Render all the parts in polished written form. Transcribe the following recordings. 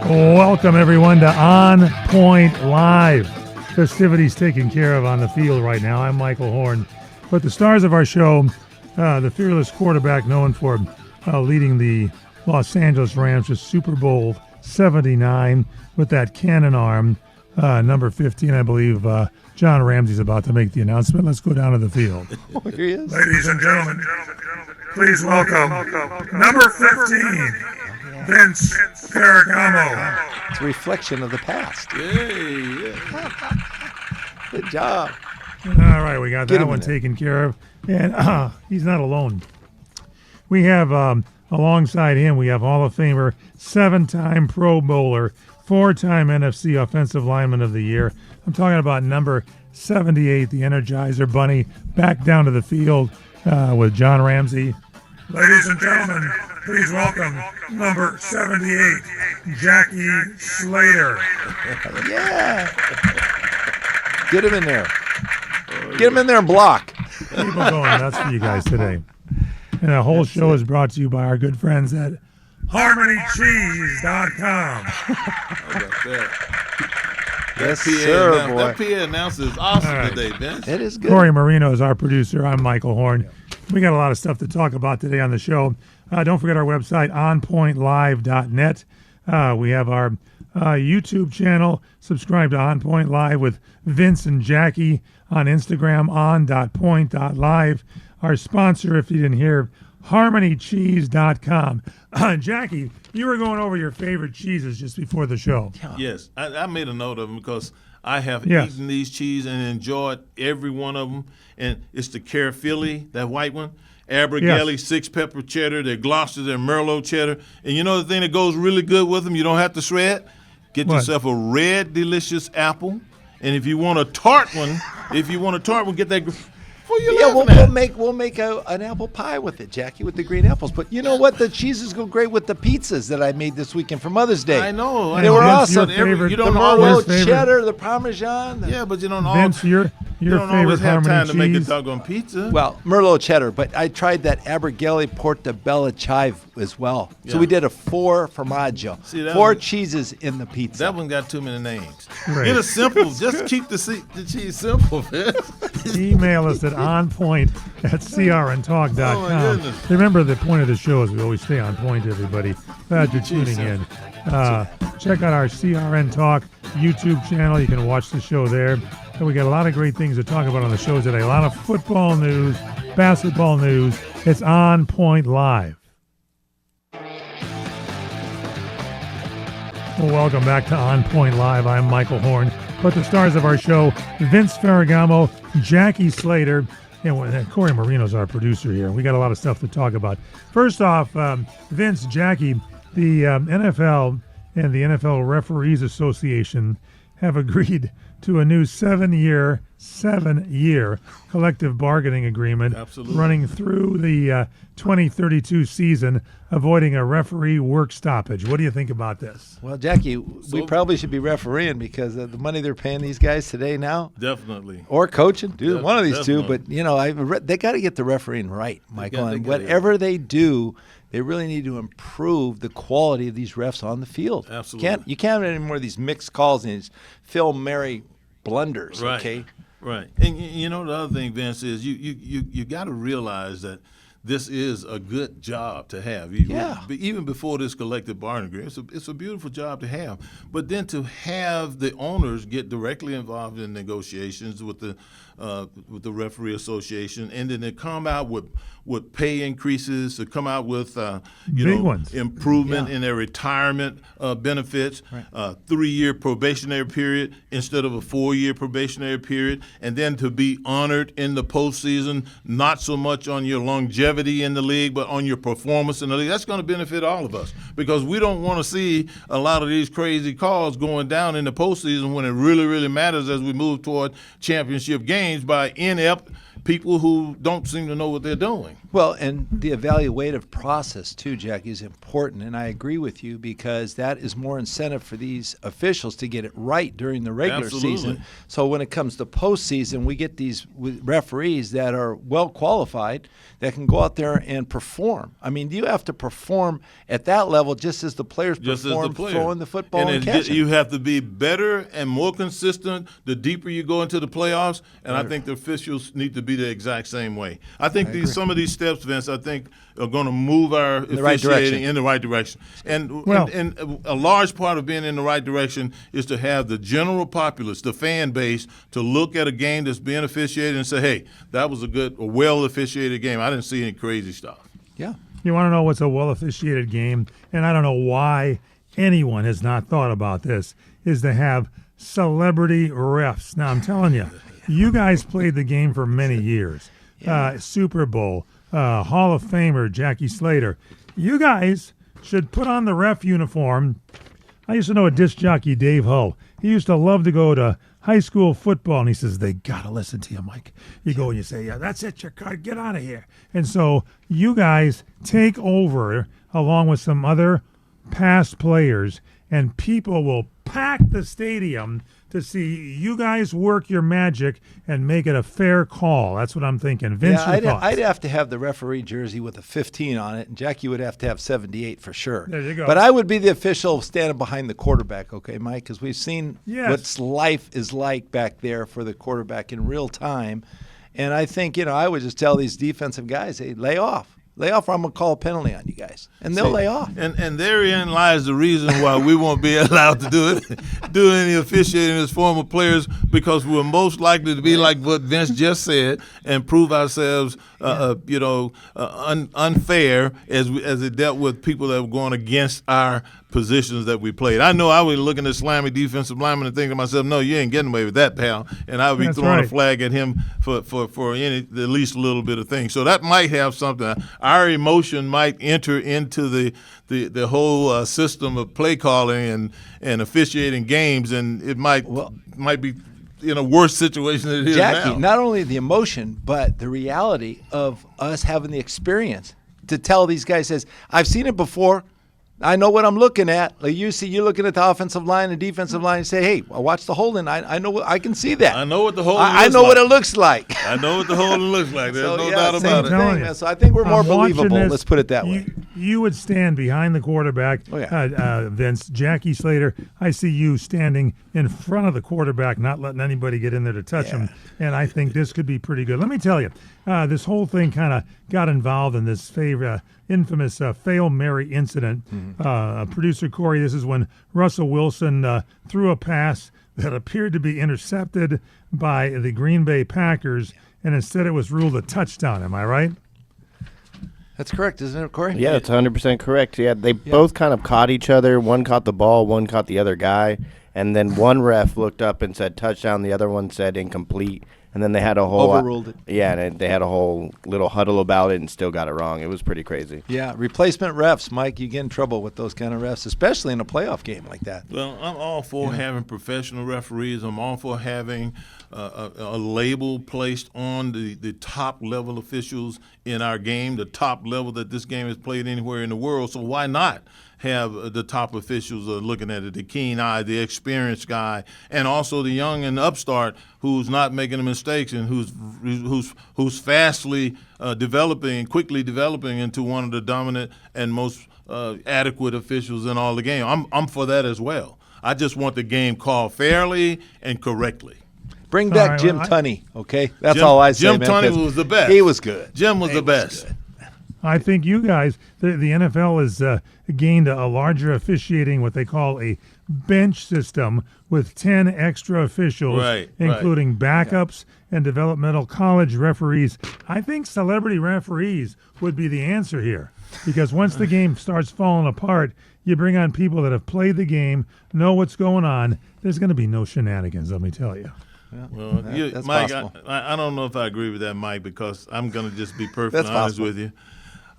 Welcome, everyone, to On Point Live. Festivities taken care of on the field right now. I'm Michael Horn. But the stars of our show, the fearless quarterback known for leading the Los Angeles Rams to Super Bowl 79 with that cannon arm, number 15, I believe. John Ramsey's about to make the announcement. Let's go down to the field. Here he is. Ladies and gentlemen, please welcome number 15, Vince Ferragamo. It's a reflection of the past. Yeah. Good job. All right, we got that one taken care of. And he's not alone. We have, alongside him, we have Hall of Famer, 7-time Pro Bowler, 4-time NFC Offensive Lineman of the Year. I'm talking about number 78, the Energizer Bunny, back down to the field with John Ramsey. Ladies and gentlemen, please welcome number 78, Jackie Slater. Yeah. Get him in there. Get him in there and block. Keep it going. That's for you guys today. And the whole show is brought to you by our good friends at HarmonyCheese.com. How about that? Yes, sir, boy. That PA announcer is awesome today, Vince. It is good. Corey Marino is our producer. I'm Michael Horn. We got a lot of stuff to talk about today on the show. Don't forget our website, onpointlive.net. We have our YouTube channel. Subscribe to On Point Live with Vince and Jackie on Instagram, on.point.live. Our sponsor, if you didn't hear, HarmonyCheese.com. Jackie, you were going over your favorite cheeses just before the show. Yes, I made a note of them because I have Yes. eaten these cheese and enjoyed every one of them. And it's the Carefilly, that white one, Abergele, Yes. 6-pepper cheddar, their Gloucester, their Merlot cheddar. And you know the thing that goes really good with them, you don't have to shred? Get What? yourself a red, delicious apple. And if you want a tart one, get that. What are you Yeah, laughing at? we'll make an apple pie with it, Jackie, with the green apples. But you know what? The cheeses go great with the pizzas that I made this weekend for Mother's Day. I know. And They were Vince, your awesome. favorite- You The don't Merlot always, favorite- cheddar, the Parmesan. yeah, but you don't Vince, your you don't favorite always have Harmony time to make a cheese. doggone pizza. Well, Merlot cheddar, but I tried that Abergele Portobello chive as well. So Yeah. we did a 4 formaggio. See, that 4 one- cheeses in the pizza. That one got too many names. Right. Get it simple. Just keep the cheese simple, man. Email us at onpoint@crntalk.com. Oh, my goodness. Remember, the point of the show is we always stay on point, everybody. Glad you're tuning in. Check out our CRN Talk YouTube channel. You can watch the show there. And we got a lot of great things to talk about on the show today. A lot of football news, basketball news. It's On Point Live. Well, welcome back to On Point Live. I'm Michael Horn. But the stars of our show, Vince Ferragamo, Jackie Slater, and Corey Marino's our producer here. We got a lot of stuff to talk about. First off, Vince, Jackie, the NFL and the NFL Referees Association have agreed to a new 7-year collective bargaining agreement. Absolutely. Running through the 2032 season, avoiding a referee work stoppage. What do you think about this? Well, Jackie, we probably should be refereeing because of the money they're paying these guys today now. Definitely. Or coaching, do one of these two. Definitely. But, you know, they got to get the refereeing right, Michael. they And gotta, whatever they do, they really need to improve the quality of these refs on the field. Absolutely. You can't have any more of these mixed calls and these Phil Mary blunders, Right. okay? Right. And you know the other thing, Vince, is you got to realize that this is a good job to have. Even before this collective bargaining agreement, it's a beautiful job to have. But then to have the owners get directly involved in negotiations with the referee association, and then to come out with pay increases, to come out with Big ones. improvement in their retirement benefits, 3-year probationary period instead of a 4-year probationary period, and then to be honored in the postseason, not so much on your longevity in the league, but on your performance in the league. That's going to benefit all of us because we don't want to see a lot of these crazy calls going down in the postseason when it really, really matters as we move toward championship games by inept people who don't seem to know what they're doing. Well, and the evaluative process, too, Jackie, is important. And I agree with you because that is more incentive for these officials to get it right during the regular season. So when it comes to postseason, we get these referees that are well qualified that can go out there and perform. I mean, you have to perform at that level just as the players perform throwing the football and catching. You have to be better and more consistent the deeper you go into the playoffs, and I think the officials need to be the exact same way. I think some of these steps, Vince, I think are going to move our officiating in the right direction. And a large part of being in the right direction is to have the general populace, the fan base, to look at a game that's being officiated and say, hey, that was a well-officiated game. I didn't see any crazy stuff. Yeah. You want to know what's a well-officiated game? And I don't know why anyone has not thought about this, is to have celebrity refs. Now, I'm telling you, you guys played the game for many years. Super Bowl, Hall of Famer Jackie Slater. You guys should put on the ref uniform. I used to know a disc jockey, Dave Hull. He used to love to go to high school football, and he says, they got to listen to you, Mike. You go and you say, yeah, that's it, your card, get out of here. And so you guys take over along with some other past players, and people will pack the stadium to see you guys work your magic and make it a fair call. That's what I'm thinking. Vince, your thoughts? I'd have to have the referee jersey with a 15 on it, and Jackie would have to have 78 for sure. There you go. But I would be the official standing behind the quarterback, okay, Mike? Because we've seen what life is like back there for the quarterback in real time. And I think, I would just tell these defensive guys, hey, lay off. Lay off or I'm going to call a penalty on you guys. And they'll lay off. And therein lies the reason why we won't be allowed to do any officiating as former players, because we're most likely to be like what Vince just said and prove ourselves, unfair as it dealt with people that were going against our positions that we played. I know I was looking at slimy defensive linemen and thinking to myself, no, you ain't getting away with that, pal. And I would be throwing a flag at him for at least a little bit of things. So that might have something. Our emotion might enter into the whole system of play calling and officiating games, and it might be in a worse situation than it is Jackie, now. Not only the emotion, but the reality of us having the experience to tell these guys, says, I've seen it before. I know what I'm looking at. Like you're looking at the offensive line and defensive line and say, hey, I watch the holding. I know I can see that. I know what the holding looks like. I know what it looks like. I know what the holding looks like. There's no doubt about it. Thing, so I think we're more believable. Let's put it that way. You would stand behind the quarterback, Vince. Jackie Slater, I see you standing in front of the quarterback, not letting anybody get in there to touch him. And I think this could be pretty good. Let me tell you, this whole thing kind of got involved in this infamous Fail Mary incident. Producer Corey, this is when Russell Wilson threw a pass that appeared to be intercepted by the Green Bay Packers, and instead it was ruled a touchdown. Am I right? That's correct, isn't it, Corey? Yeah, that's 100% correct. Yeah, they both kind of caught each other. One caught the ball, one caught the other guy. And then one ref looked up and said touchdown. The other one said incomplete. And then they had a whole overruled it. Yeah, and they had a whole little huddle about it and still got it wrong. It was pretty crazy. Yeah, replacement refs, Mike. You get in trouble with those kind of refs, especially in a playoff game like that. Well, I'm all for having professional referees. I'm all for having a label placed on the top level officials in our game, the top level that this game is played anywhere in the world. So why not have the top officials looking at it, the keen eye, the experienced guy, and also the young and upstart who's not making the mistakes and who's fastly quickly developing into one of the dominant and most adequate officials in all the game. I'm for that as well. I just want the game called fairly and correctly. Bring back Jim Tunney, okay? That's all I say, Jim man. Tunney was the best. He was good. Jim was the best. I think you guys, the NFL has gained a larger officiating, what they call a bench system with 10 extra officials, including backups and developmental college referees. I think celebrity referees would be the answer here, because once the game starts falling apart, you bring on people that have played the game, know what's going on. There's going to be no shenanigans, let me tell you. Yeah, well, that's Mike, possible. I don't know if I agree with that, Mike, because I'm going to just be perfectly honest with you.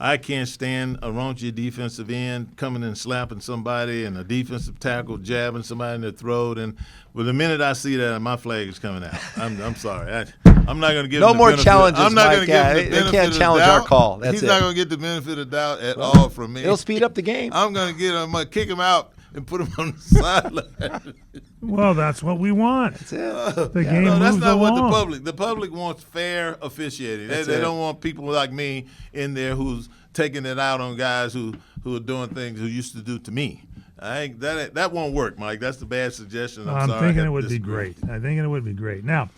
I can't stand a raunchy defensive end coming and slapping somebody and a defensive tackle jabbing somebody in the throat. And the minute I see that, my flag is coming out. I'm sorry. I'm not going to give no him the more benefit. challenges. I'm not Mike. going to give him the benefit They can't of challenge the doubt. our call. That's He's it. not going to get the benefit of doubt at all from me. It'll speed up the game. I'm going to kick him out and put him on the sideline. Well, that's what we want. That's it. The game No, that's moves not along. what the public. The public wants fair officiating. They don't want people like me in there who's taking it out on guys who are doing things who used to do to me. I think that won't work, Mike. That's the bad suggestion. I'm sorry. Thinking it would be great. I think it would be great. Now,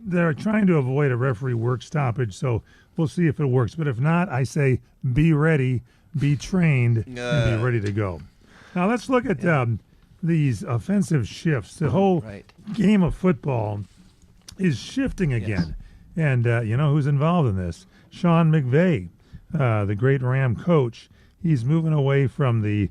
they're trying to avoid a referee work stoppage, so we'll see if it works. But if not, I say be ready, be trained, and be ready to go. Now let's look at these offensive shifts. The whole game of football is shifting again. Yes. And you know who's involved in this? Sean McVay, the great Ram coach. He's moving away from the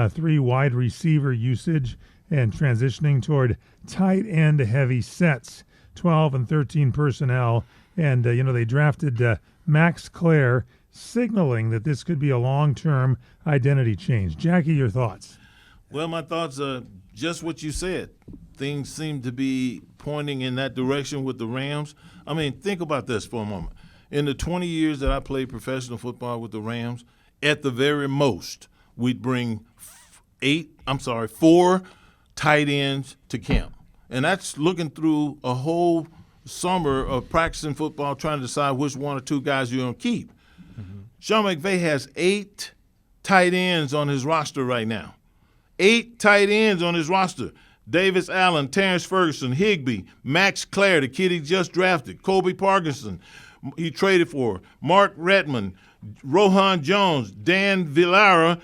3 wide receiver usage and transitioning toward tight end heavy sets, 12 and 13 personnel. And, they drafted Max Clare, signaling that this could be a long-term identity change. Jackie, your thoughts? Well, my thoughts are just what you said. Things seem to be pointing in that direction with the Rams. I mean, think about this for a moment. In the 20 years that I played professional football with the Rams, at the very most, we'd bring 4 tight ends to camp. And that's looking through a whole summer of practicing football, trying to decide which 1 or 2 guys you're going to keep. Mm-hmm. Sean McVay has 8 tight ends on his roster right now. 8 tight ends on his roster. Davis Allen, Terrence Ferguson, Higbee, Max Clare, the kid he just drafted, Kobe Parkinson, he traded for, Mark Redmond, Rohan Jones, Dan Villara,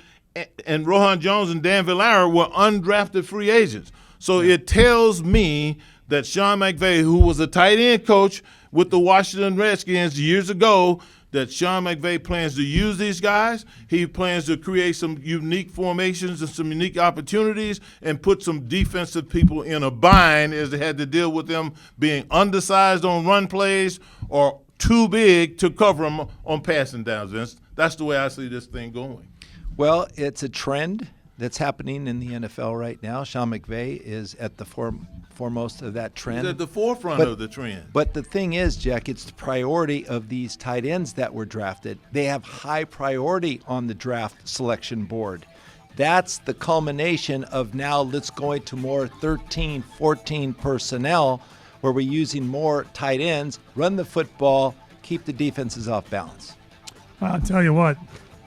and Rohan Jones and Dan Villara were undrafted free agents. So it tells me that Sean McVay, who was a tight end coach with the Washington Redskins years ago, that Sean McVay plans to use these guys. He plans to create some unique formations and some unique opportunities and put some defensive people in a bind as they had to deal with them being undersized on run plays or too big to cover them on passing downs, Vince. That's the way I see this thing going. Well, it's a trend that's happening in the NFL right now. Sean McVay is at the foremost of that trend. He's at the forefront of the trend. But the thing is, Jack, it's the priority of these tight ends that were drafted. They have high priority on the draft selection board. That's the culmination of now let's go into more 13, 14 personnel where we're using more tight ends, run the football, keep the defenses off balance. I'll tell you what,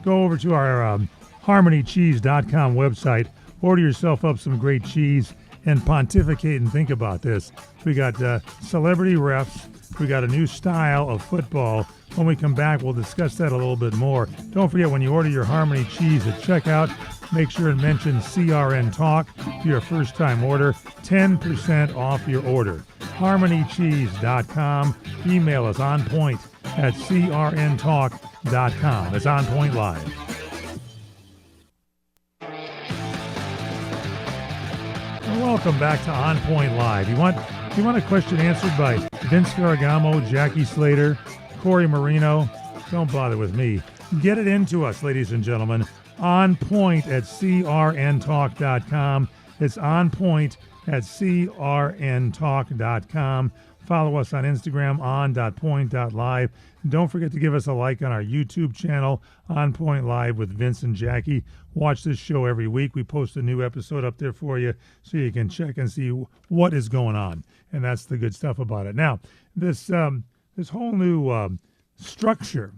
go over to our HarmonyCheese.com website, order yourself up some great cheese, and pontificate and think about this. We got celebrity refs. We got a new style of football. When we come back, we'll discuss that a little bit more. Don't forget, when you order your Harmony Cheese at checkout, make sure and mention CRN Talk for your first-time order. 10% off your order. HarmonyCheese.com. Email us onpoint@crntalk.com. It's On Point Live. Welcome back to On Point Live. You want a question answered by Vince Ferragamo, Jackie Slater, Corey Marino? Don't bother with me. Get it into us, ladies and gentlemen. OnPoint@crntalk.com. It's OnPoint@crntalk.com. Follow us on Instagram, on.point.live. Don't forget to give us a like on our YouTube channel, On Point Live with Vince and Jackie. Watch this show every week. We post a new episode up there for you so you can check and see what is going on. And that's the good stuff about it. Now, this whole new structure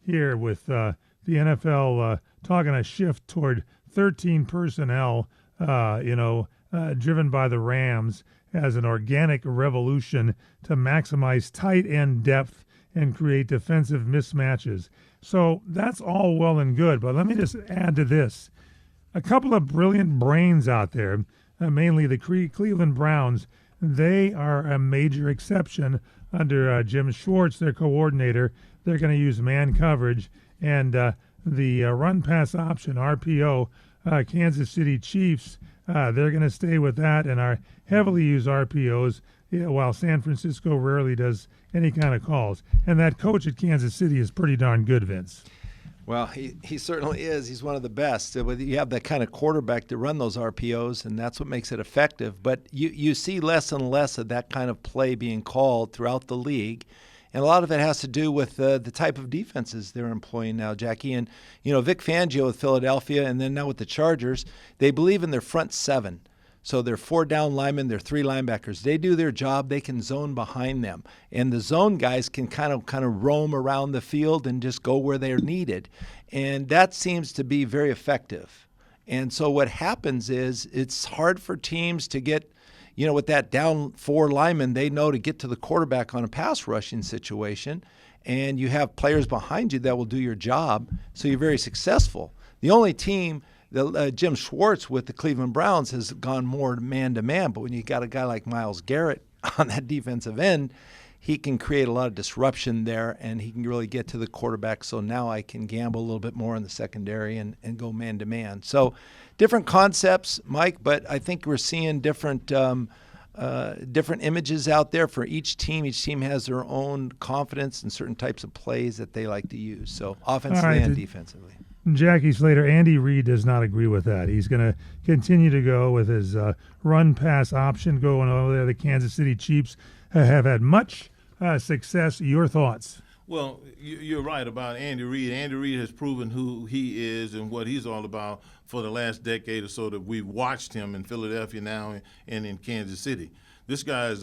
here with the NFL talking a shift toward 13 personnel, driven by the Rams as an organic revolution to maximize tight end depth and create defensive mismatches. So that's all well and good, but let me just add to this. A couple of brilliant brains out there, mainly the Cleveland Browns, they are a major exception under Jim Schwartz, their coordinator. They're going to use man coverage, and the run-pass option, RPO, Kansas City Chiefs, they're going to stay with that and are heavily use RPOs, while San Francisco rarely does any kind of calls. And that coach at Kansas City is pretty darn good, Vince. Well, he certainly is. He's one of the best. You have that kind of quarterback to run those RPOs, and that's what makes it effective. But you see less and less of that kind of play being called throughout the league. And a lot of it has to do with the type of defenses they're employing now, Jackie. And, Vic Fangio with Philadelphia and then now with the Chargers, they believe in their front seven. So they're 4 down linemen, they're 3 linebackers. They do their job, they can zone behind them. And the zone guys can kind of roam around the field and just go where they're needed. And that seems to be very effective. And so what happens is it's hard for teams to get, with that down 4 linemen, they know to get to the quarterback on a pass rushing situation. And you have players behind you that will do your job, so you're very successful. The only team Jim Schwartz with the Cleveland Browns has gone more man-to-man, but when you got a guy like Myles Garrett on that defensive end, he can create a lot of disruption there, and he can really get to the quarterback. So now I can gamble a little bit more in the secondary and go man-to-man. So different concepts, Mike, but I think we're seeing different images out there for each team. Each team has their own confidence in certain types of plays that they like to use, so offensively and defensively. Jackie Slater, Andy Reid does not agree with that. He's going to continue to go with his run-pass option going over there. The Kansas City Chiefs have had much success. Your thoughts? Well, you're right about Andy Reid. Andy Reid has proven who he is and what he's all about for the last decade or so that we've watched him in Philadelphia now and in Kansas City. This guy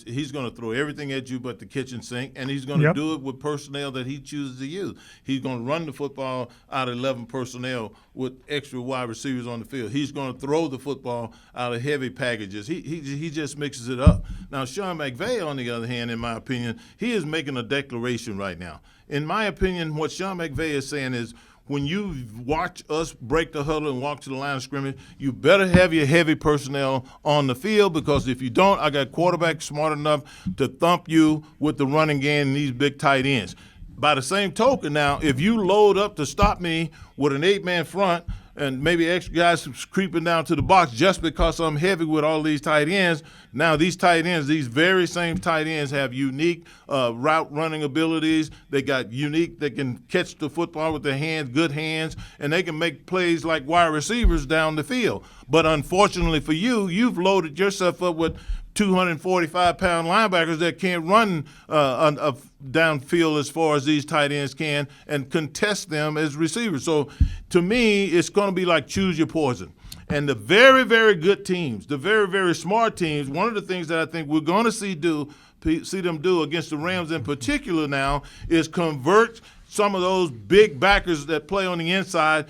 he's going to throw everything at you but the kitchen sink, and he's going to do it with personnel that he chooses to use. He's going to run the football out of 11 personnel with extra wide receivers on the field. He's going to throw the football out of heavy packages. He just mixes it up. Now, Sean McVay, on the other hand, in my opinion, he is making a declaration right now. In my opinion, what Sean McVay is saying is, when you watch us break the huddle and walk to the line of scrimmage, you better have your heavy personnel on the field, because if you don't, I got quarterbacks smart enough to thump you with the running game and these big tight ends. By the same token now, if you load up to stop me with an 8-man front and maybe extra guys creeping down to the box just because I'm heavy with all these tight ends, now these tight ends, these very same tight ends have unique route running abilities. They can catch the football with their hands, good hands, and they can make plays like wide receivers down the field. But unfortunately for you, you've loaded yourself up with 245-pound linebackers that can't run downfield as far as these tight ends can and contest them as receivers. So to me, it's going to be like choose your poison. And the very, very good teams, the very, very smart teams, one of the things that I think we're going to see them do against the Rams in particular now is convert some of those big backers that play on the inside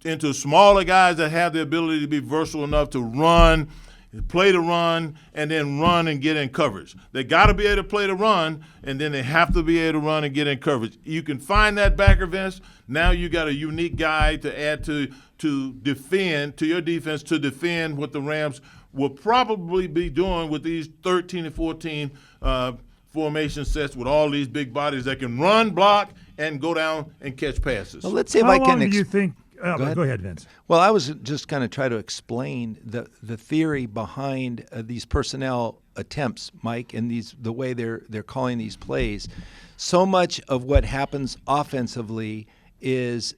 into smaller guys that have the ability to be versatile enough to run, play the run, and then run and get in coverage. They got to be able to play the run, and then they have to be able to run and get in coverage. You can find that backer, Vince. Now you got a unique guy to add to defend, to your defense, to defend what the Rams will probably be doing with these 13 and 14 formation sets with all these big bodies that can run, block, and go down and catch passes. Well, let's see if How I can long do you think Go ahead, Vince. Well, I was just going to try to explain the theory behind these personnel attempts, Mike, and the way they're calling these plays. So much of what happens offensively is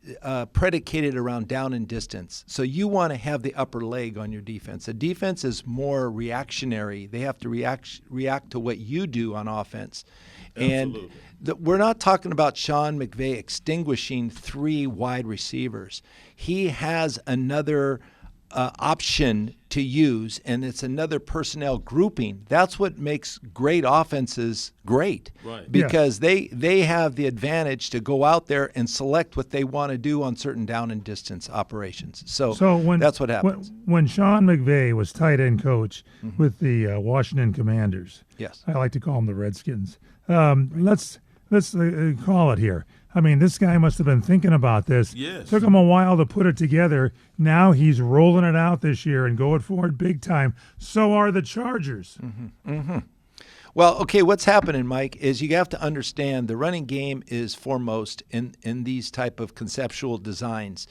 predicated around down and distance. So you want to have the upper leg on your defense. The defense is more reactionary. They have to react to what you do on offense. Absolutely. And we're not talking about Sean McVay extinguishing 3 wide receivers. He has another option to use, and it's another personnel grouping. That's what makes great offenses great, right? Because they have the advantage to go out there and select what they want to do on certain down and distance operations. So that's what happens. When Sean McVay was tight end coach with the Washington Commanders, yes, I like to call them the Redskins. Let's call it here. I mean, this guy must have been thinking about this. Yes. Took him a while to put it together. Now he's rolling it out this year and going for it big time. So are the Chargers. Mm-hmm. Mm-hmm. Well, okay, what's happening, Mike, is you have to understand the running game is foremost in these type of conceptual designs.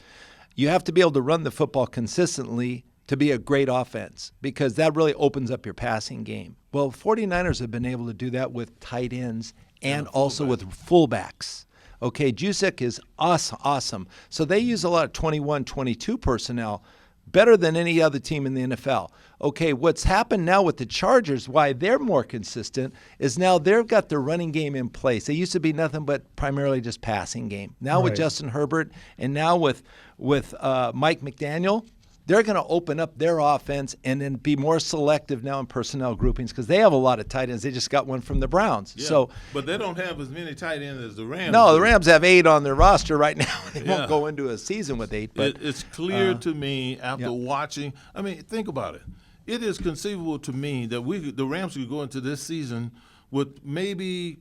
You have to be able to run the football consistently to be a great offense, because that really opens up your passing game. Well, 49ers have been able to do that with tight ends and also with fullbacks. Okay, Juszczyk is awesome. So they use a lot of 21, 22 personnel, better than any other team in the NFL. Okay, what's happened now with the Chargers, why they're more consistent, is now they've got their running game in place. They used to be nothing but primarily just passing game. Now with Justin Herbert and now with Mike McDaniel, they're going to open up their offense and then be more selective now in personnel groupings because they have a lot of tight ends. They just got one from the Browns. Yeah, but they don't have as many tight ends as the Rams. No, the Rams have 8 on their roster right now. They won't go into a season with 8. But it's clear to me after watching. I mean, think about it. It is conceivable to me that the Rams could go into this season with maybe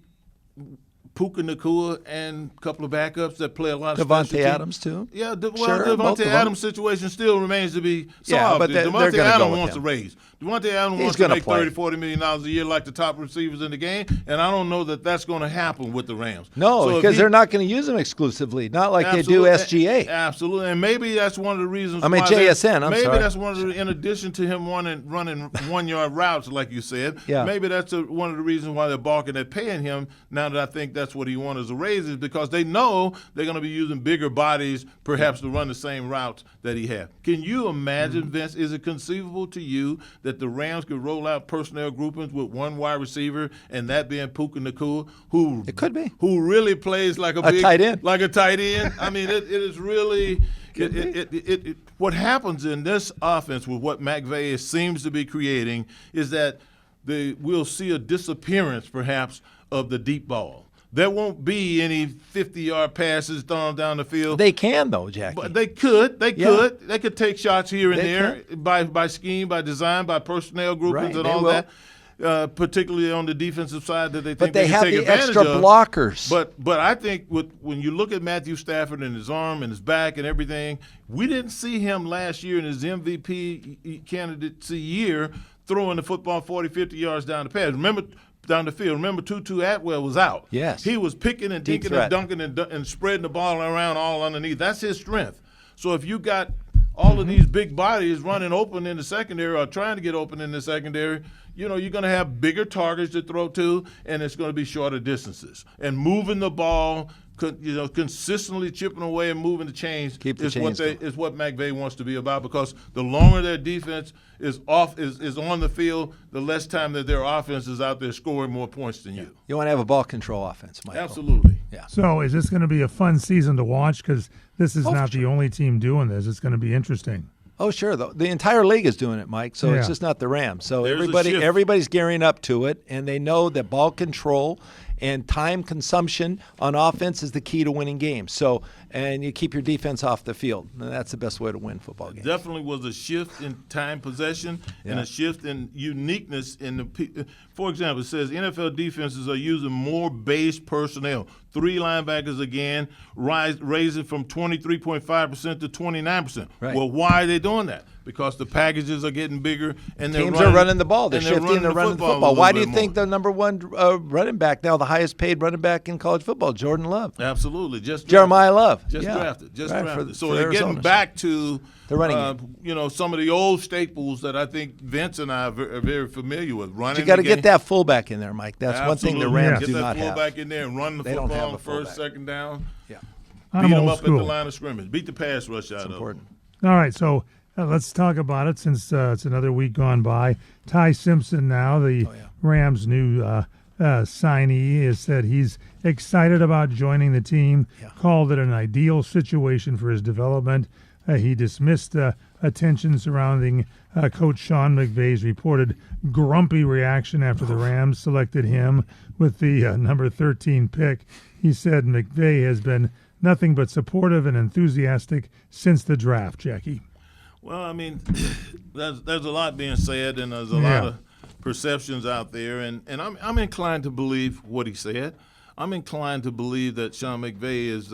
Puka Nacua and a couple of backups that play a lot of Devontae Adams too. Yeah, Devontae Adams' situation still remains to be solved. Yeah, but Devontae Adams wants to raise. Devontae Adams wants to make $30, $40 million a year like the top receivers in the game, and I don't know that that's going to happen with the Rams. No, because they're not going to use him exclusively, not like they do SGA. Absolutely, and maybe that's one of the reasons. JSN. Maybe that's one of the, in addition to him running 1-yard routes, like you said. Yeah. Maybe that's one of the reasons why they're balking at paying him. Now that I think that's what he wants as a raise, is because they know they're going to be using bigger bodies, perhaps to run the same routes that he had. Can you imagine, Vince? Is it conceivable to you that the Rams could roll out personnel groupings with one wide receiver, and that being Puka Nacua, who it could be, who really plays like a tight end, I mean, it is really. What happens in this offense with what McVay seems to be creating is that we'll see a disappearance, perhaps, of the deep ball. There won't be any 50-yard passes thrown down the field. They can, though, Jackie. But they could. They could take shots here and there by scheme, by design, by personnel groupings and all that. Particularly on the defensive side that they think they can take advantage of. But they have the extra blockers. But I think when you look at Matthew Stafford and his arm and his back and everything, we didn't see him last year in his MVP candidacy year throwing the football 40, 50 yards down the field. Remember, Tutu Atwell was out. Yes. He was picking and dinking and dunking and spreading the ball around all underneath. That's his strength. So if you got all of these big bodies running open in the secondary or trying to get open in the secondary, you're going to have bigger targets to throw to, and it's going to be shorter distances. And moving the ball, consistently chipping away and moving the chains is what McVay wants to be about, because the longer their defense is on the field, the less time that their offense is out there scoring more points than you. You want to have a ball control offense, Michael. Absolutely. Yeah. So is this going to be a fun season to watch? Because this is not the only team doing this. It's going to be interesting. Oh, sure. The entire league is doing it, Mike, so it's just not the Rams. So everybody's gearing up to it, and they know that ball control and time consumption on offense is the key to winning games. So, and you keep your defense off the field. And that's the best way to win football games. Definitely was a shift in time possession and a shift in uniqueness in the. For example, it says NFL defenses are using more base personnel. 3 linebackers again, raising from 23.5% to 29%. Right. Well, why are they doing that? Because the packages are getting bigger and teams are running the ball. They're shifting. They're running the football. Why do you think the number one running back now, the highest paid running back in college football, Jordan Love? Absolutely, Jeremiah Love, drafted. So they're getting back to the running. Some of the old staples that I think Vince and I are very familiar with. Running. You got to get that fullback in there, Mike. That's one thing the Rams do not have. Get that fullback in there and run the football on the first, second down. Yeah. Beat them up at the line of scrimmage. Beat the pass rush out of them. Important. All right, so let's talk about it since it's another week gone by. Ty Simpson now, the Rams' new signee, has said he's excited about joining the team, called it an ideal situation for his development. He dismissed attention surrounding Coach Sean McVay's reported grumpy reaction after the Rams selected him with the number 13 pick. He said McVay has been nothing but supportive and enthusiastic since the draft, Jackie. Well, I mean, there's a lot being said, and there's a lot of perceptions out there, and I'm inclined to believe what he said. I'm inclined to believe that Sean McVay is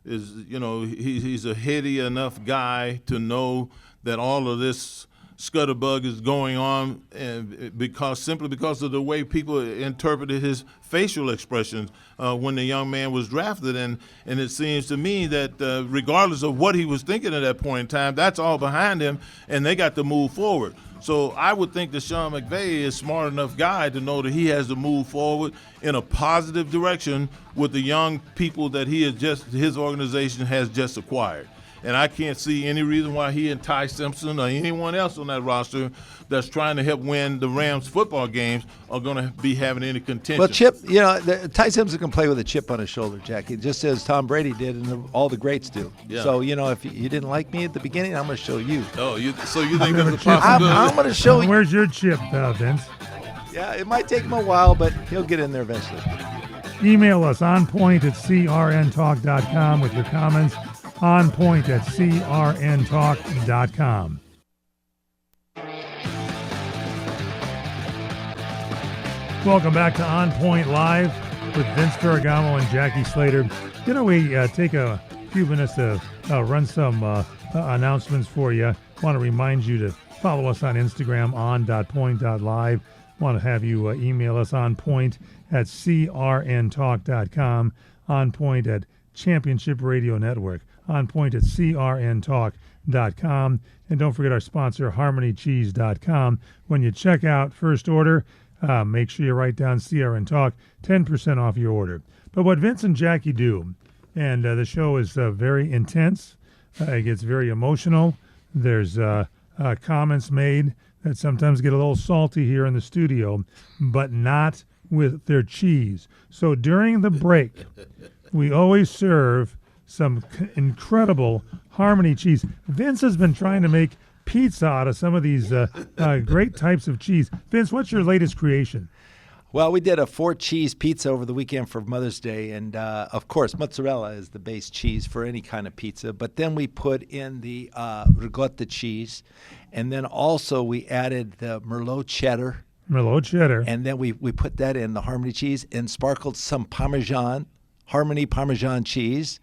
he's a heady enough guy to know that all of this scutterbug is going on, and simply because of the way people interpreted his facial expressions when the young man was drafted, and it seems to me that regardless of what he was thinking at that point in time, that's all behind him, and they got to move forward. So I would think that Sean McVay is a smart enough guy to know that he has to move forward in a positive direction with the young people that his organization has just acquired. And I can't see any reason why he and Ty Simpson or anyone else on that roster that's trying to help win the Rams football games are going to be having any contention. Well, Chip, Ty Simpson can play with a chip on his shoulder, Jackie, just as Tom Brady did and all the greats do. Yeah. So, if you didn't like me at the beginning, I'm going to show you. Oh, so you think there's a possibility? I'm going to show you. Where's your chip, Vince? Yeah, it might take him a while, but he'll get in there eventually. Email us onpoint@crntalk.com with your comments. onpoint@crntalk.com. Welcome back to On Point Live with Vince Ferragamo and Jackie Slater. We take a few minutes to run some announcements for you. Want to remind you to follow us on Instagram, on.point.live. Want to have you email us onpoint@crntalk.com, onpoint@Championship Radio Network, onpoint@crntalk.com, and don't forget our sponsor, harmonycheese.com. When you check out first order, make sure you write down CRN Talk, 10% off your order. But what Vince and Jackie do, and the show is very intense, it gets very emotional. There's comments made that sometimes get a little salty here in the studio, but not with their cheese. So during the break, we always serve some incredible Harmony cheese. Vince has been trying to make pizza out of some of these great types of cheese. Vince, what's your latest creation? Well, we did a 4-cheese pizza over the weekend for Mother's Day, and of course, mozzarella is the base cheese for any kind of pizza. But then we put in the ricotta cheese, and then also we added the Merlot cheddar. And then we put that in the Harmony cheese and sparkled some Parmesan, Harmony Parmesan cheese.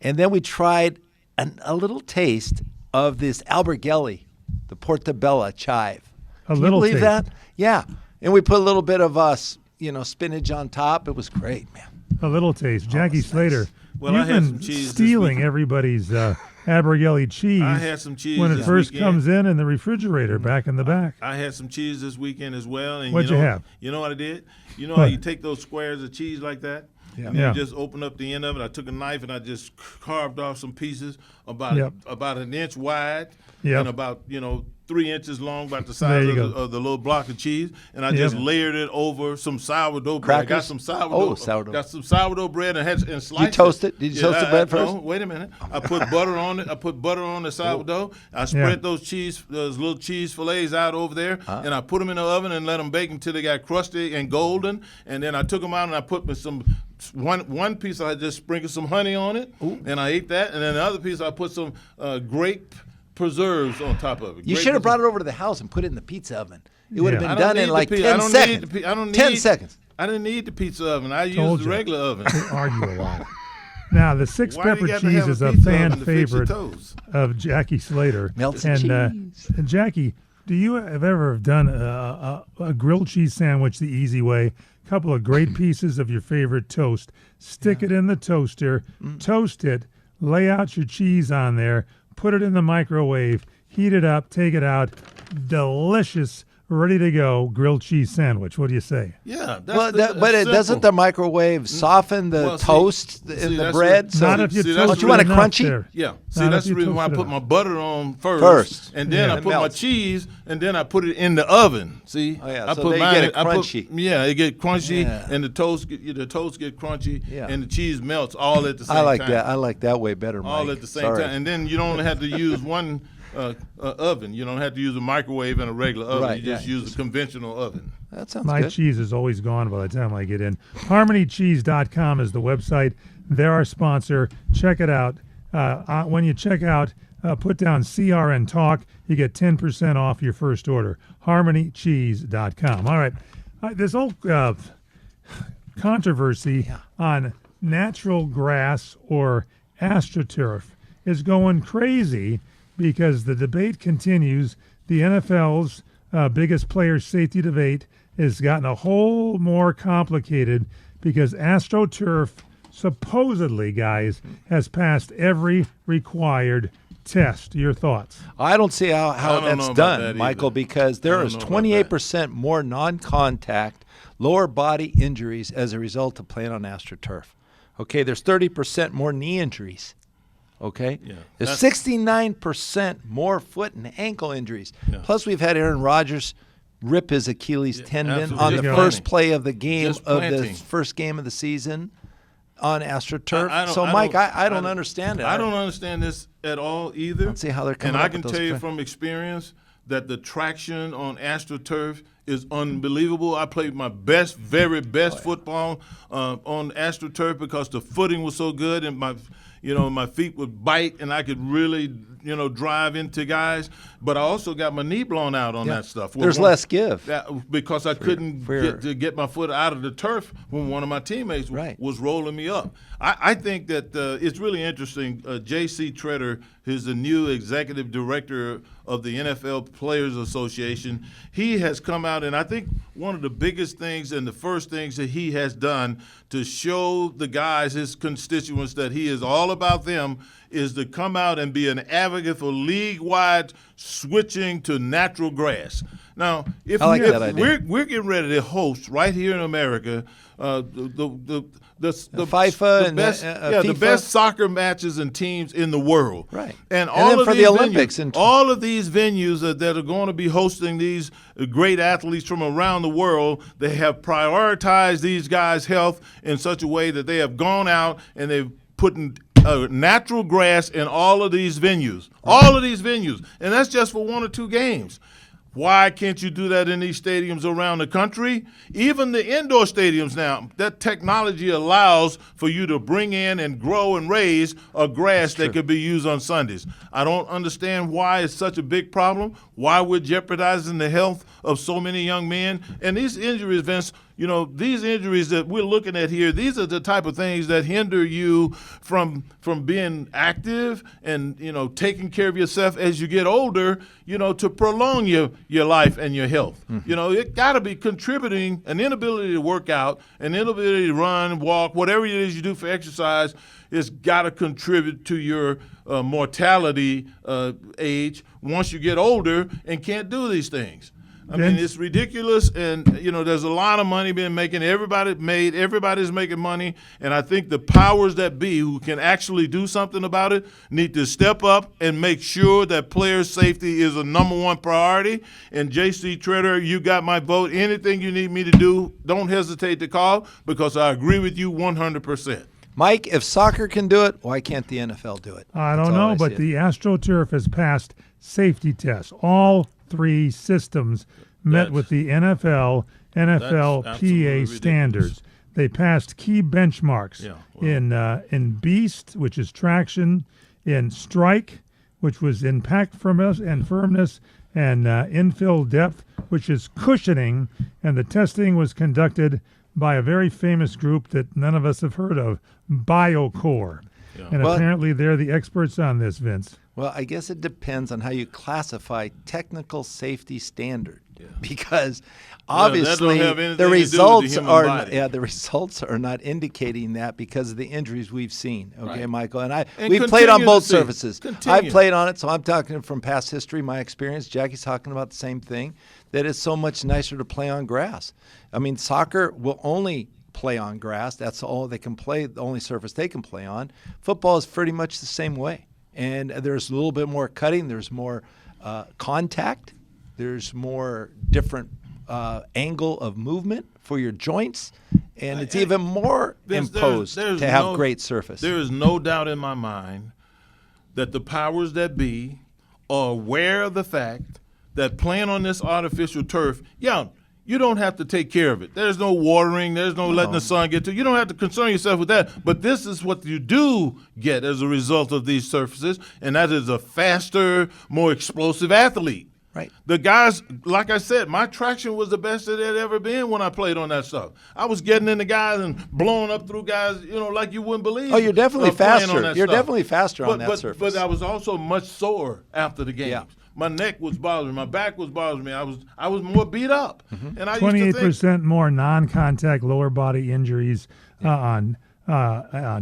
And then we tried a little taste of this Alberghelli, the Portobello chive. Can you believe that? Yeah. And we put a little bit of spinach on top. It was great, man. A little taste. Jackie Slater, nice. Well, you've been stealing everybody's Alberghelli cheese. I had some cheese when it this first weekend. comes in the refrigerator back in the back. I had some cheese this weekend as well. And What'd you have? You know what I did? You know how you take those squares of cheese like that? Yeah. And you just open up the end of it. I took a knife and I just carved off some pieces about an inch wide and about 3 inches long, about the size of the little block of cheese, and I just layered it over some sourdough bread. I got some sourdough. Oh, sourdough. Got some sourdough bread and sliced it. You toast it? Did you toast the bread first? No, wait a minute. I put butter on it. I put butter on the sourdough. I spread those little cheese fillets out over there, and I put them in the oven and let them bake until they got crusty and golden. And then I took them out and I put some. One piece I just sprinkled some honey on it, and I ate that. And then the other piece I put some grape preserves on top of it. You should have brought it over to the house and put it in the pizza oven. It would have been done in like 10 seconds. 10 seconds. I didn't need the pizza oven. I used the regular oven. They argue a lot. Now, the six pepper cheese is a fan favorite of Jackie Slater. Melts and cheese. And Jackie, do you have ever done a grilled cheese sandwich the easy way? A couple of great pieces of your favorite toast. Stick it in the toaster, toast it, lay out your cheese on there, put it in the microwave, heat it up, take it out. Delicious, ready to go grilled cheese sandwich. What do you say? Yeah, but doesn't the microwave soften the toast in the bread? Not if you toast it. Don't you want it crunchy? There. Yeah. See, that's the reason why I put my butter on first. And then I put my cheese, and then I put it in the oven. See? Oh, yeah. I So put they mine, get it crunchy. it get crunchy, Yeah. and the toast get crunchy, Yeah. and the cheese melts all at the same time. I like that way better, Mike. All at the same time. And then you don't have to use one oven. You don't have to use a microwave and a regular oven. Right, you just use a conventional oven. That sounds My good. cheese is always gone by the time I get in. HarmonyCheese.com is the website. They're our sponsor. Check it out. When you check out, put down CRN Talk. You get 10% off your first order. HarmonyCheese.com. All right. This whole controversy on natural grass or AstroTurf is going crazy because the debate continues. The NFL's biggest player safety debate has gotten a whole more complicated because AstroTurf supposedly, guys, has passed every required test. Your thoughts? I don't see how that's done, Michael, because there is 28% more non-contact lower body injuries as a result of playing on AstroTurf. Okay, there's 30% more knee injuries. Okay, there's 69% more foot and ankle injuries. Yeah. Plus, we've had Aaron Rodgers rip his Achilles tendon on the first play of the game the first game of the season on AstroTurf. I don't understand it. I don't understand this at all either. I don't see how they're coming up with And I can tell you from experience that the traction on AstroTurf is unbelievable. I played my very best football on AstroTurf because the footing was so good and my feet would bite and I could really, drive into guys. But I also got my knee blown out on that stuff. There's less give. Because I couldn't get my foot out of the turf when one of my teammates was rolling me up. I think that it's really interesting. J.C. Tretter is the new executive director of the NFL Players Association. He has come out, and I think one of the biggest things and the first things that he has done to show the guys, his constituents, that he is all about them is to come out and be an advocate for league-wide switching to natural grass. Now, if we're getting ready to host right here in America the FIFA and the best soccer matches and teams in the world, right? And all of for these the Olympics, all of these venues that are going to be hosting these great athletes from around the world, they have prioritized these guys' health in such a way that they have gone out and they've put natural grass in all of these venues, and that's just for 1 or 2 games. Why can't you do that in these stadiums around the country? Even the indoor stadiums now, that technology allows for you to bring in and grow and raise a grass that could be used on Sundays. I don't understand why it's such a big problem, why we're jeopardizing the health of so many young men. And these injury events, these injuries that we're looking at here, these are the type of things that hinder you from being active and, taking care of yourself as you get older, to prolong your life and your health. Mm-hmm. It got to be contributing. An inability to work out, an inability to run, walk, whatever it is you do for exercise, it's got to contribute to your mortality age once you get older and can't do these things. I mean, it's ridiculous, and there's a lot of money being making. Everybody's making money, and I think the powers that be who can actually do something about it need to step up and make sure that player safety is a number one priority. And J.C. Tretter, you got my vote. Anything you need me to do, don't hesitate to call, because I agree with you 100%. Mike, if soccer can do it, why can't the NFL do it? I don't know, but the AstroTurf has passed safety tests. All 3 systems met with the NFLPA standards. They passed key benchmarks in Beast, which is traction, in Strike, which was impact firmness, and infill depth, which is cushioning. And the testing was conducted by a very famous group that none of us have heard of, BioCore. Yeah. And apparently they're the experts on this, Vince. Well, I guess it depends on how you classify technical safety standard, because obviously the results are not indicating that because of the injuries we've seen. Okay, Michael, and we've played on both surfaces. I've played on it, so I'm talking from past history, my experience. Jackie's talking about the same thing, that it's so much nicer to play on grass. I mean, soccer will only play on grass. That's all they can play, the only surface they can play on. Football is pretty much the same way. And there's a little bit more cutting. There's more contact. There's more different angle of movement for your joints. And it's even more imposed to have great surface. There is no doubt in my mind that the powers that be are aware of the fact that playing on this artificial turf, you don't have to take care of it. There's no watering. There's no letting the sun get to you. You don't have to concern yourself with that. But this is what you do get as a result of these surfaces, and that is a faster, more explosive athlete. Right. The guys, like I said, my traction was the best it had ever been when I played on that stuff. I was getting into guys and blowing up through guys, like you wouldn't believe. Oh, you're definitely faster. You're stuff. definitely faster on that surface. But I was also much sore after the games. Yeah. My neck was bothering me. My back was bothering me. I was more beat up. Mm-hmm. And I 28% more non-contact lower body injuries on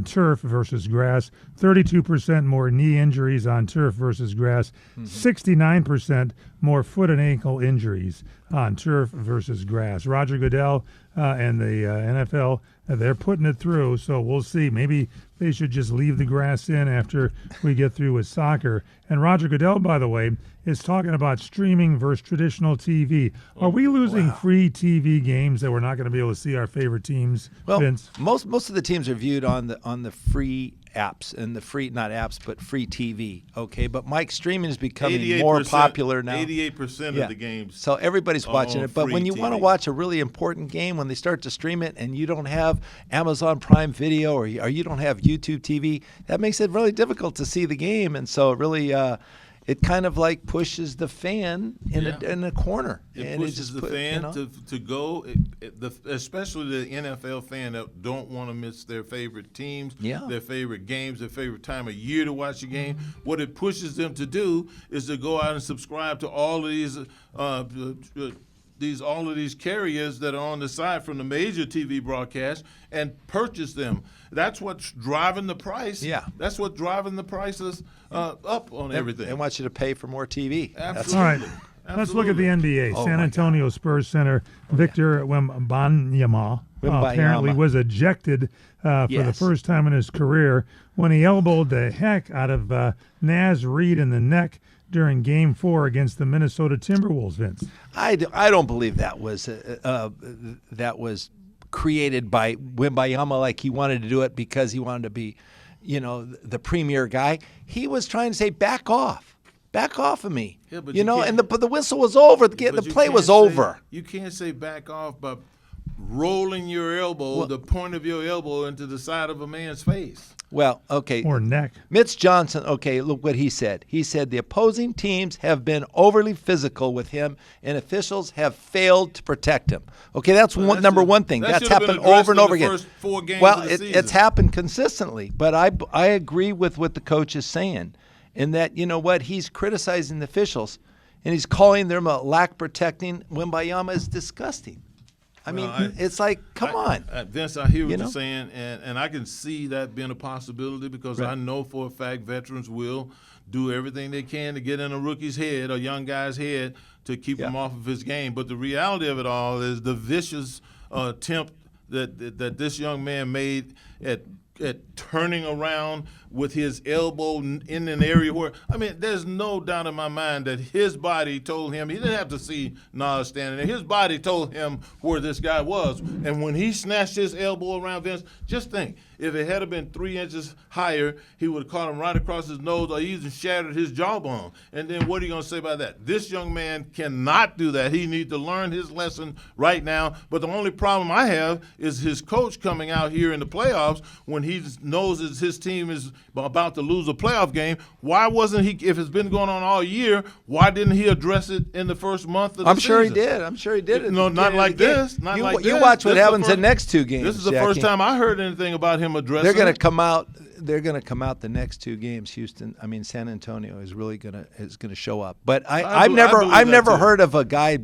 turf versus grass, 32% more knee injuries on turf versus grass, 69% more foot and ankle injuries on turf versus grass. Roger Goodell and the NFL, they're putting it through, so we'll see. Maybe they should just leave the grass in after we get through with soccer. And Roger Goodell, by the way, is talking about streaming versus traditional TV. Are we losing free TV games that we're not going to be able to see our favorite teams, Vince? Most of the teams are viewed on the free apps and the free, not apps, but free TV. Okay, but Mike, streaming is becoming more popular now. 88% of the games. So everybody's watching it. But when you want to TV. watch a really important game, when they start to stream it, and you don't have Amazon Prime Video or you don't have YouTube TV, that makes it really difficult to see the game. And so it really. It kind of like pushes the fan in a corner. It pushes the fan to go, especially the NFL fan that don't want to miss their favorite teams, their favorite games, their favorite time of year to watch a game. What it pushes them to do is to go out and subscribe to all of these carriers that are on the side from the major TV broadcast and purchase them. That's what's driving the price. Yeah. That's what's driving the prices up on everything. They want you to pay for more TV. Absolutely. All right. Let's look at the NBA. San Antonio Spurs center Victor Wembanyama apparently was ejected for the first time in his career when he elbowed the heck out of Naz Reid in the neck during Game 4 against the Minnesota Timberwolves, Vince. I don't believe that was created by Wembanyama like he wanted to do it because he wanted to be, the premier guy. He was trying to say, back off of me. Yeah, but and the whistle was over. The play was over. You can't say back off by rolling your elbow, the point of your elbow into the side of a man's face. Well, okay. Or neck. Mitch Johnson, okay, look what he said. He said the opposing teams have been overly physical with him and officials have failed to protect him. Okay, that's number one thing. That's happened over and over again. First 4 games well, of the season. It's happened consistently, but I agree with what the coach is saying in that, he's criticizing the officials and he's calling them a lack protecting. Wembanyama is disgusting. I mean, it's like, come on. Vince, I hear what you're saying, and I can see that being a possibility because I know for a fact veterans will do everything they can to get in a rookie's head, a young guy's head, to keep him off of his game. But the reality of it all is the vicious attempt that this young man made at turning around with his elbow in an area where, there's no doubt in my mind that his body told him, he didn't have to see Nas standing there, his body told him where this guy was. And when he snatched his elbow around Vince, just think, if it had been 3 inches higher, he would have caught him right across his nose or even shattered his jawbone. And then what are you going to say about that? This young man cannot do that. He needs to learn his lesson right now. But the only problem I have is his coach coming out here in the playoffs when he knows that his team is about to lose a playoff game. Why wasn't he, if it's been going on all year, why didn't he address it in the first month of the season? I'm sure he did. No, not like this. You watch what happens in the next 2 games. This is the first time I heard anything about him addressing They're going to come out. They're going to come out the next 2 games. San Antonio is really going to show up. But I've never heard of a guy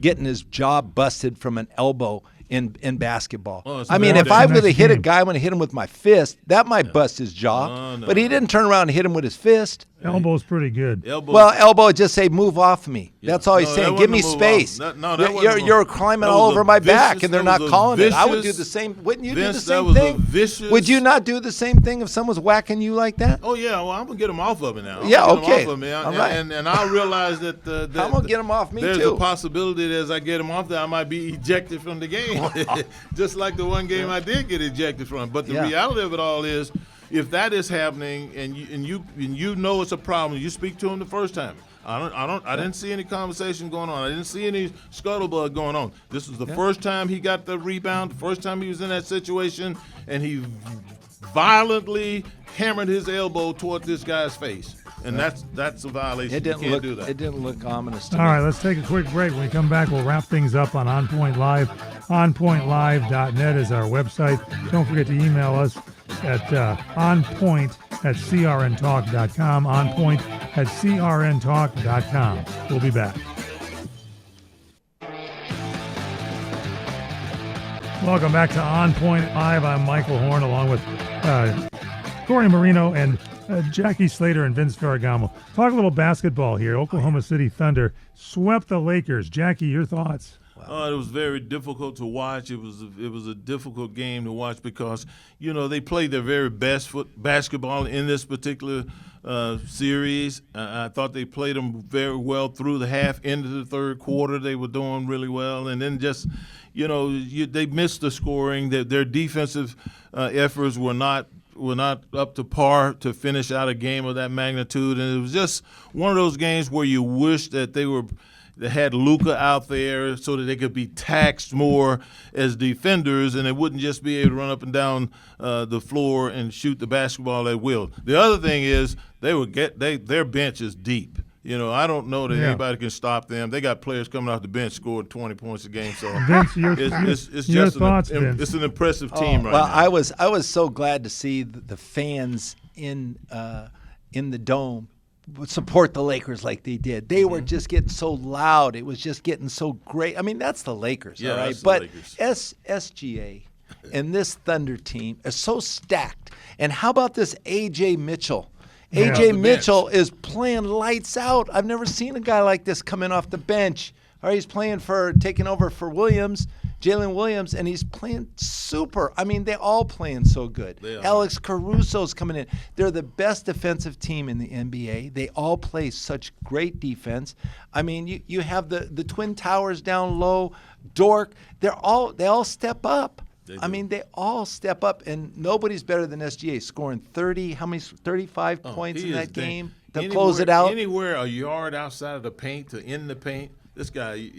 getting his jaw busted from an elbow in basketball. If I would have hit a guy when I hit him with my fist, that might bust his jaw. But he didn't turn around and hit him with his fist. Elbow's pretty good. Elbow just say, move off me. Yeah. That's all he's saying. Give me space. You're climbing all over my back, and they're not calling it. I would do the same. Wouldn't you do the same thing? Would you not do the same thing if someone's whacking you like that? Oh, yeah. Well, I'm going to get him off of it now. Okay. All right. And I'll realize that I'm going to get him off me, there's too. There's a possibility that as I get him off there, I might be ejected from the game. Just like the one game I did get ejected from. But the reality of it all is, if that is happening and you know it's a problem, you speak to him the first time. I didn't see any conversation going on. I didn't see any scuttlebutt going on. This was the first time he got the rebound, the first time he was in that situation, and he violently hammered his elbow toward this guy's face. And that's a violation. You can't do that. It didn't look ominous to All me. right, let's take a quick break. When we come back, we'll wrap things up on OnPoint Live. OnPointLive.net is our website. Don't forget to email us at onpoint@crntalk.com. onpoint@crntalk.com. We'll be back. Welcome back to OnPoint Live. I'm Michael Horn, along with Corey Marino and Jackie Slater and Vince Ferragamo. Talk a little basketball here. Oklahoma City Thunder swept the Lakers. Jackie, your thoughts? It was very difficult to watch. It was a difficult game to watch because, they played their very best basketball in this particular series. I thought they played them very well through the half, into the third quarter. They were doing really well. And then just, they missed the scoring. Their defensive efforts were not up to par to finish out a game of that magnitude. And it was just one of those games where you wish that they had Luka out there so that they could be taxed more as defenders and they wouldn't just be able to run up and down the floor and shoot the basketball at will. The other thing is their bench is deep. I don't know that anybody can stop them. They got players coming off the bench scoring 20 points a game. So Vince, it's your just thoughts, it's an impressive team right well, now. I was so glad to see the fans in the dome support the Lakers like they did. They were just getting so loud. It was just getting so great. I mean, that's the Lakers, all right? That's the but Lakers. SGA and this Thunder team are so stacked. And how about this A.J. Mitchell? A.J. Mitchell is playing lights out. I've never seen a guy like this coming off the bench. All right, he's taking over for Jalen Williams, and he's playing super. I mean, they're all playing so good. Alex Caruso's coming in. They're the best defensive team in the NBA. They all play such great defense. I mean, you have the Twin Towers down low, Dork. They all step up. They all step up, and nobody's better than SGA, scoring 35 points in that game to close it out. Anywhere a yard outside of the paint to end the paint, this guy,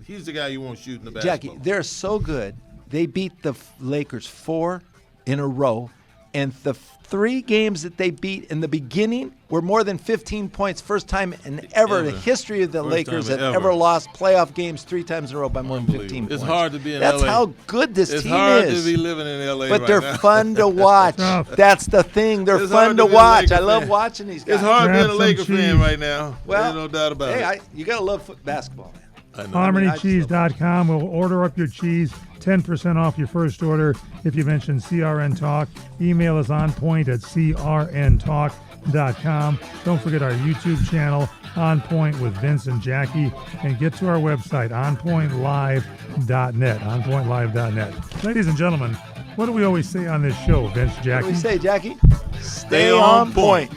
he's the guy you want shooting the basketball. Jackie, they're so good. They beat the Lakers 4 in a row, and the 3 games that they beat in the beginning were more than 15 points. First time in the history of the Lakers that ever lost playoff games 3 times in a row by more than 15 points. It's hard to be in That's LA. How good this team is. It's hard to be living in LA but right they're now. fun to watch. That's the thing. They're It's fun hard to to be a watch. Laker I love fan. watching these guys. It's hard Grab being a some Laker fan cheese. right now. Well, There's no doubt about it. You got to love basketball, man. HarmonyCheese.com will order up your cheese, 10% off your first order if you mention CRN Talk. Email us onpoint@crntalk.com. Don't forget our YouTube channel, On Point with Vince and Jackie, and get to our website, onpointlive.net, onpointlive.net. Ladies and gentlemen, what do we always say on this show, Vince, Jackie? What do we say, Jackie? Stay on point.